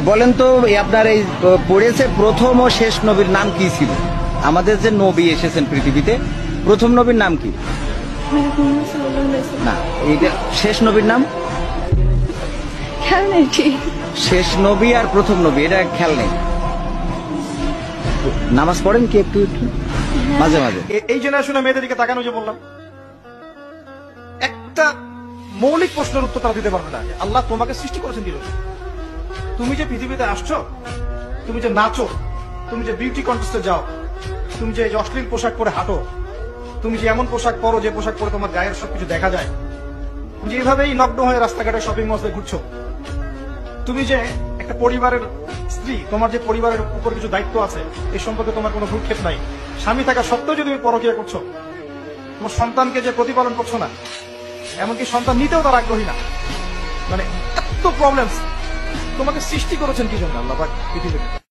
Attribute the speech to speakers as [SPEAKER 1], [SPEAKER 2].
[SPEAKER 1] বলেন তো আপনার এই পড়েছে প্রথম ও শেষ নবীর নাম কি ছিল? আমাদের যে নবী এসেছেন পৃথিবীতে প্রথম নবীর নাম কি? না, এইটা শেষ নবীর নাম।
[SPEAKER 2] খেয়াল নেই ঠিক।
[SPEAKER 1] শেষ নবী আর প্রথম নবী এটা খেয়াল নেই। নামাজ পড়েন কি একটু একটু মাঝে মাঝে?
[SPEAKER 3] এই জেনারেশনের মেয়েদের দিকে তাকানো, যে বললাম একটা মৌলিক প্রশ্নের উত্তর তারা দিতে পারবে না। আল্লাহ তোমাকে সৃষ্টি করেছেন দিল, তুমি যে পৃথিবীতে আসছো, তুমি যে নাচো, তুমি যে বিউটি কন্টেস্টে যাও, তুমি যে অশ্লীল পোশাক পরে হাঁটো, তুমি যে এমন পোশাক পরো যে পোশাক পরে তোমার গায়ের সবকিছু দেখা যায়, তুমি যে এইভাবেই নগ্ন হয়ে রাস্তাঘাটে শপিং মলে ঘুরছো, তুমি যে একটা পরিবারের স্ত্রী, তোমার যে পরিবারের উপর কিছু দায়িত্ব আছে, এই সম্পর্কে তোমার কোনো ভ্রুক্ষেপ নাই, স্বামী থাকা সত্ত্বেও যদি তুমি পরকীয়া করছো, তোমার সন্তানকে যে প্রতিপালন করছো না, এমনকি সন্তান নিতেও তার আগ্রহী না, মানে এত প্রবলেমস। তোমাকে সৃষ্টি করেছেন কি জন্য আল্লাহ পাক পৃথিবীতে?